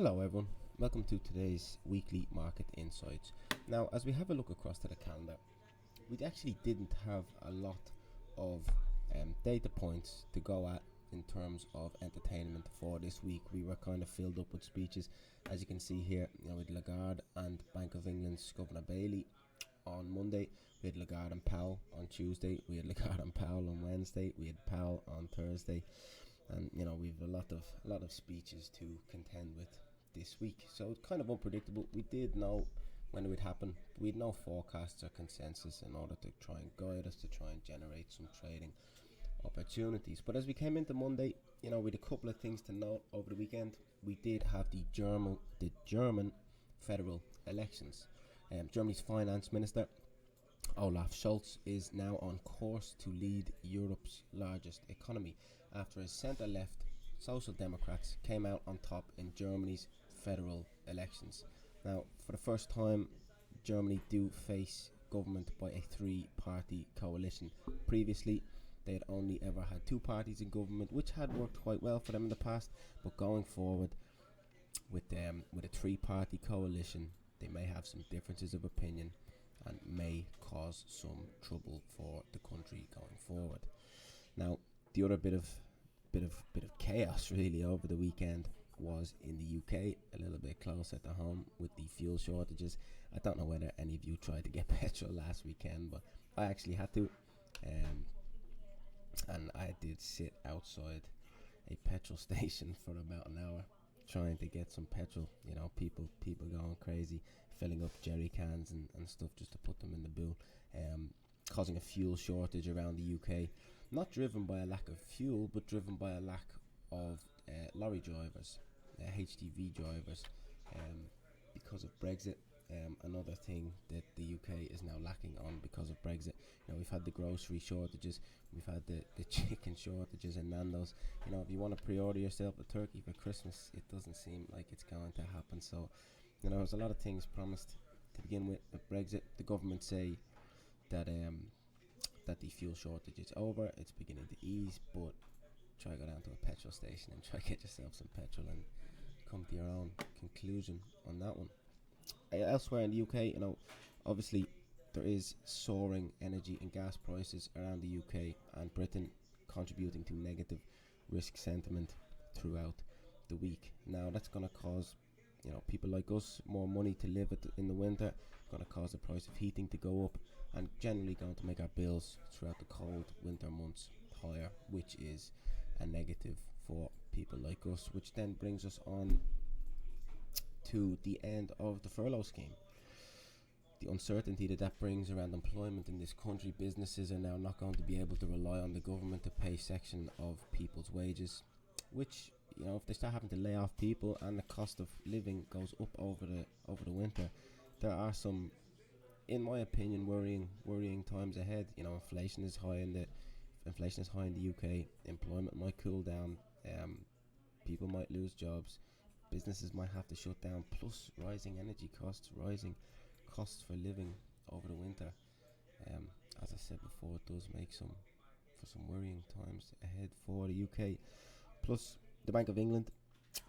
Hello everyone, welcome to today's weekly market insights. Now, as we have a look across to the calendar, we actually didn't have a lot of data points to go at in terms of entertainment for this week. We were kind of filled up with speeches, as you can see here, with Lagarde and Bank of England's Governor Bailey on Monday. We had Lagarde and Powell on Tuesday. We had Lagarde and Powell on Wednesday. We had Powell on Thursday. And we've a lot of speeches to contend with this week, so it's kind of unpredictable. We did know when it would happen, but we had no forecasts or consensus in order to try and guide us to try and generate some trading opportunities. But as we came into Monday, we had a couple of things to note over the weekend. We did have the German federal elections. Germany's finance minister Olaf Scholz is now on course to lead Europe's largest economy after his centre-left Social Democrats came out on top in Germany's federal elections. Now, for the first time, Germany do face government by a three-party coalition. Previously, they had only ever had two parties in government, which had worked quite well for them in the past. But going forward with a three-party coalition, they may have some differences of opinion and may cause some trouble for the country going forward. Now, the other bit of chaos really over the weekend was in the UK, a little bit closer to home with the fuel shortages. I don't know whether any of you tried to get petrol last weekend, but I actually had to, and I did sit outside a petrol station for about an hour trying to get some petrol. People going crazy, filling up jerry cans and stuff just to put them in the boot, causing a fuel shortage around the UK. Not driven by a lack of fuel, but driven by a lack of lorry drivers, HGV drivers, because of Brexit. Another thing that the UK is now lacking on because of Brexit. We've had the grocery shortages, we've had the chicken shortages in Nando's. If you want to pre-order yourself a turkey for Christmas, it doesn't seem like it's going to happen. So, there's a lot of things promised to begin with Brexit. The government say that the fuel shortage is over, it's beginning to ease, but try to go down to a petrol station and try to get yourself some petrol and come to your own conclusion on that one. Elsewhere in the UK, obviously there is soaring energy and gas prices around the UK and Britain, contributing to negative risk sentiment throughout the week. Now that's going to cause people like us more money to live in the winter, going to cause the price of heating to go up, and generally going to make our bills throughout the cold winter months higher, which is a negative for people like us, which then brings us on to the end of the furlough scheme. The uncertainty that brings around employment in this country. Businesses are now not going to be able to rely on the government to pay section of people's wages, which if they start having to lay off people and the cost of living goes up over the winter, there are some, in my opinion, worrying times ahead. Inflation is high in the UK. Employment might cool down. People might lose jobs. Businesses might have to shut down. Plus, rising energy costs, rising costs for living over the winter. As I said before, it does make some worrying times ahead for the UK. Plus, the Bank of England,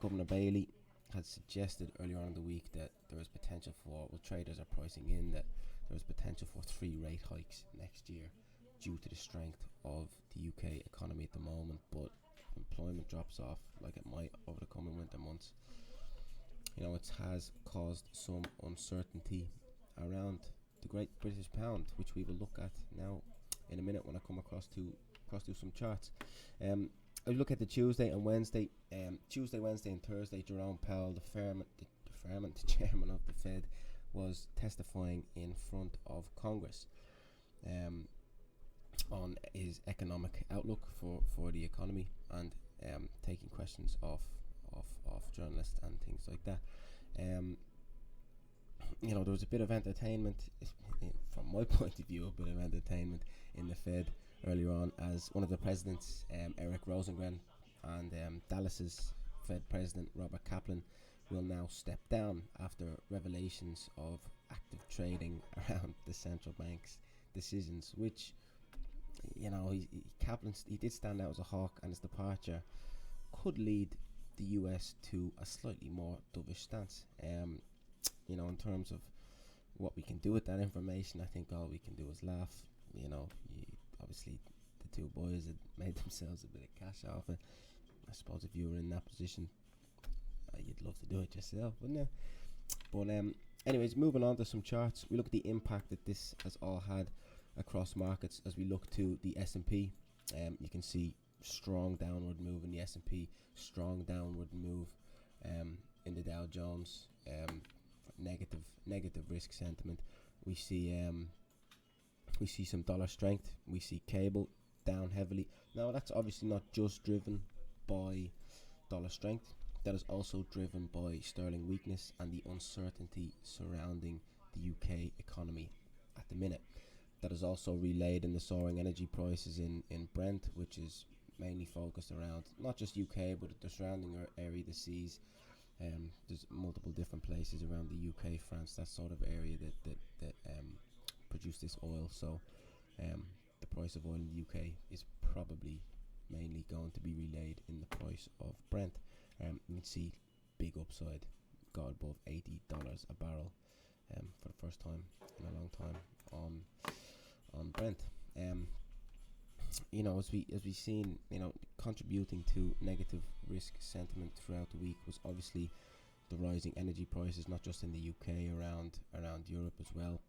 Governor Bailey, had suggested earlier on in the week that there is potential for, traders are pricing in that there is potential for 3 rate hikes next year due to the strength of the UK economy at the moment, but employment drops off like it might over the coming winter months. It has caused some uncertainty around the Great British Pound, which we will look at now in a minute when I come across to some charts. I look at the Tuesday and Wednesday. Tuesday, Wednesday, and Thursday, Jerome Powell, the chairman of the Fed, was testifying in front of Congress on his economic outlook for the economy and taking questions off journalists and things like that. There was a bit of entertainment, from my point of view, a bit of entertainment in the Fed earlier on, as one of the presidents, Eric Rosengren, and Dallas's Fed president, Robert Kaplan, will now step down after revelations of active trading around the central bank's decisions, which, Kaplan, he did stand out as a hawk, and his departure could lead the US to a slightly more dovish stance. In terms of what we can do with that information, I think all we can do is laugh. Obviously the two boys had made themselves a bit of cash off it. I suppose if you were in that position, you'd love to do it yourself, wouldn't you? But anyways, moving on to some charts, we look at the impact that this has all had across markets. As we look to the S&P, you can see strong downward move in the S&P, strong downward move in the Dow Jones, negative risk sentiment. We see some dollar strength. We see cable down heavily. Now that's obviously not just driven by dollar strength. That is also driven by sterling weakness and the uncertainty surrounding the UK economy at the minute. That is also relayed in the soaring energy prices in Brent, which is mainly focused around not just UK but the surrounding area, the seas. There's multiple different places around the UK, France, that sort of area that produce this oil. So the price of oil in the UK is probably mainly going to be relayed in the price of Brent. You can see big upside, got above $80 a barrel for the first time in a long time on Brent. As we seen, contributing to negative risk sentiment throughout the week was obviously the rising energy prices, not just in the UK, around Europe as well,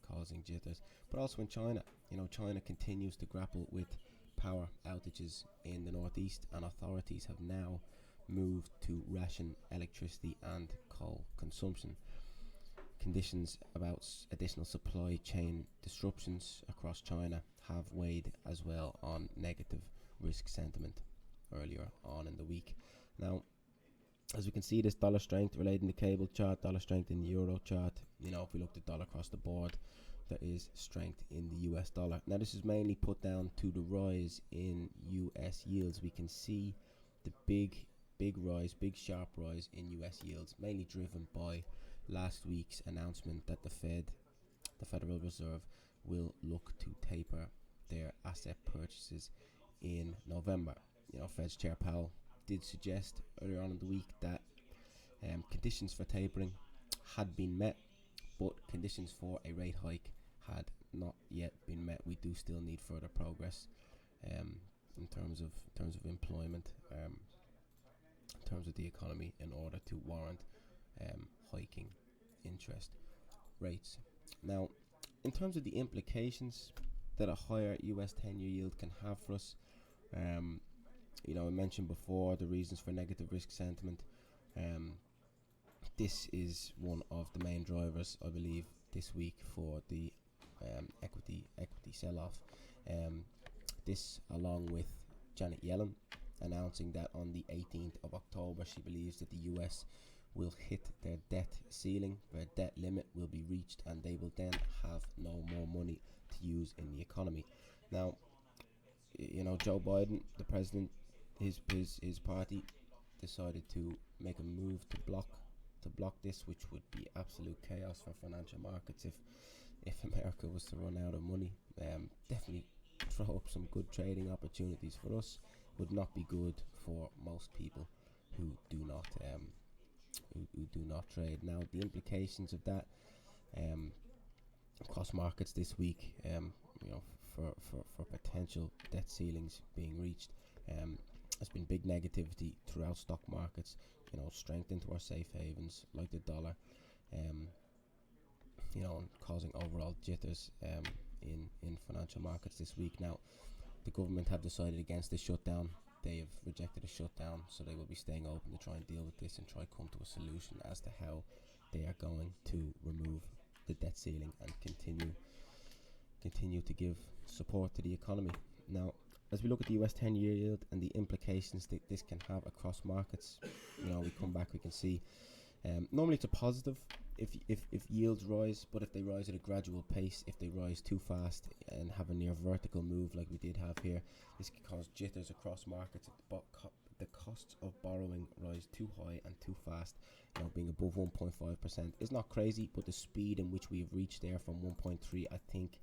causing jitters, but also in China. China continues to grapple with power outages in the northeast, and authorities have now moved to ration electricity and coal consumption. Conditions about additional supply chain disruptions across China have weighed as well on negative risk sentiment earlier on in the week. Now, as we can see, this dollar strength relating the cable chart, dollar strength in the euro chart. If we look at dollar across the board, there is strength in the US dollar. Now, this is mainly put down to the rise in US yields. We can see the big sharp rise in US yields, mainly driven by last week's announcement that the Federal Reserve, will look to taper their asset purchases in November. Fed's Chair Powell did suggest earlier on in the week that conditions for tapering had been met, but conditions for a rate hike had not yet been met. We do still need further progress in terms of employment, in terms of the economy, in order to warrant hiking interest rates. Now, in terms of the implications that a higher US 10-year yield can have for us, I mentioned before the reasons for negative risk sentiment. This is one of the main drivers, I believe, this week for the equity sell-off. This, along with Janet Yellen announcing that on the 18th of October she believes that the US will hit their debt ceiling, their debt limit will be reached, and they will then have no more money to use in the economy. Now, Joe Biden, the president, his party decided to make a move to block this, which would be absolute chaos for financial markets if America was to run out of money. Definitely throw up some good trading opportunities for us. Would not be good for most people who do not trade. Now, the implications of that across markets this week, for potential debt ceilings being reached, has been big negativity throughout stock markets. Strength into our safe havens like the dollar, and causing overall jitters in financial markets this week. Now, the government have decided against the shutdown. They have rejected a shutdown, so they will be staying open to try and deal with this and try come to a solution as to how they are going to remove the debt ceiling and continue to give support to the economy. Now, as we look at the US 10-year yield and the implications that this can have across markets, we come back, we can see normally it's a positive if yields rise, but if they rise at a gradual pace, if they rise too fast and have a near vertical move like we did have here, this can cause jitters across markets. The costs of borrowing rise too high and too fast. Being above 1.5% is not crazy, but the speed in which we have reached there from 1.3, I think,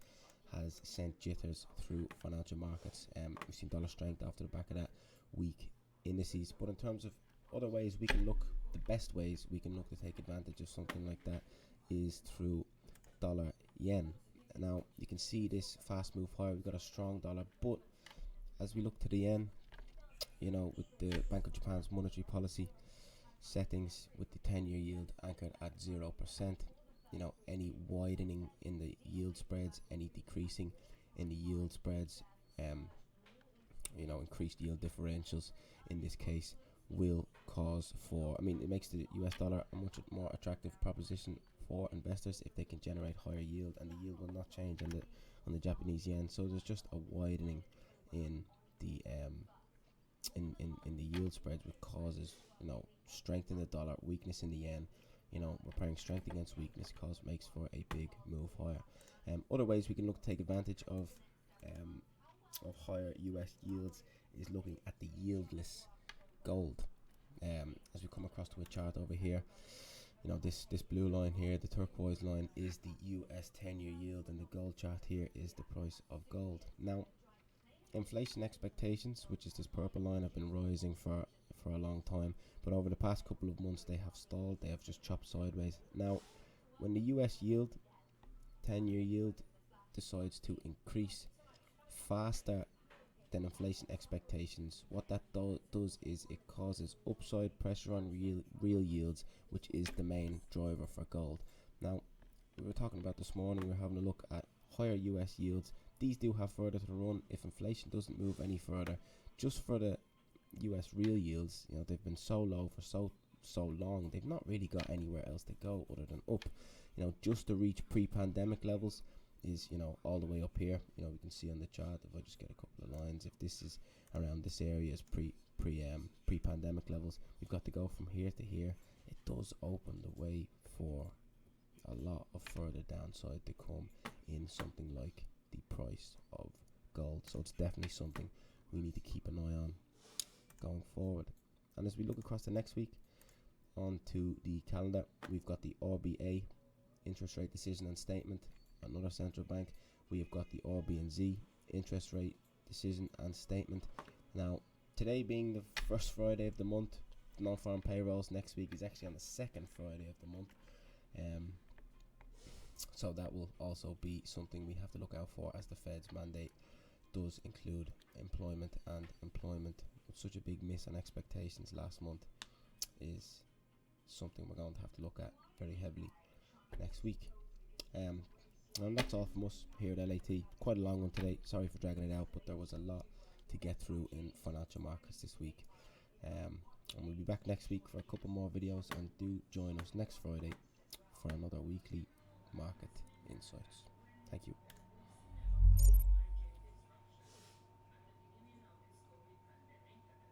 has sent jitters through financial markets. We've seen dollar strength after the back of that weak indices. But in terms of other ways we can look, the best ways we can look to take advantage of something like that is through dollar yen. Now you can see this fast move higher. We've got a strong dollar, but as we look to the yen, you know, with the Bank of Japan's monetary policy settings, with the 10-year yield anchored at 0%, you know, any widening in the yield spreads, any decreasing in the yield spreads, you know, increased yield differentials in this case will cause for, I mean, it makes the US dollar a much more attractive proposition for investors if they can generate higher yield, and the yield will not change on the Japanese yen. So there's just a widening in the in the yield spreads, which causes, you know, strength in the dollar, weakness in the yen. You know, we're pairing strength against weakness, cause makes for a big move higher. Other ways we can look to take advantage of higher US yields is looking at the yieldless gold. As we come across to a chart over here, you know, this blue line here, the turquoise line, is the US 10-year yield, and the gold chart here is the price of gold. Now, inflation expectations, which is this purple line, have been rising for a long time, but over the past couple of months they have stalled. They have just chopped sideways. Now, when the US yield, 10-year yield, decides to increase faster than inflation expectations, what that does is it causes upside pressure on real yields, which is the main driver for gold. Now, we were talking about this morning, we're having a look at higher US yields. These do have further to run if inflation doesn't move any further. Just for the US real yields, you know, they've been so low for so long, they've not really got anywhere else to go other than up. You know, just to reach pre-pandemic levels is, you know, all the way up here. You know, we can see on the chart, if I just get a couple of lines, if this is around this area is pre-pandemic levels, we've got to go from here to here. It does open the way for a lot of further downside to come in something like the price of gold. So it's definitely something we need to keep an eye on going forward. And as we look across the next week onto the calendar, we've got the RBA interest rate decision and statement, another central bank. We have got the RB&Z interest rate decision and statement. Now, today being the first Friday of the month, non-farm payrolls next week is actually on the second Friday of the month. So that will also be something we have to look out for, as the Fed's mandate does include employment, and employment with such a big miss on expectations last month is something we're going to have to look at very heavily next week. And that's all from us here at LAT. Quite a long one today, sorry for dragging it out, but there was a lot to get through in financial markets this week. And we'll be back next week for a couple more videos, and do join us next Friday for another weekly market insights. Thank you.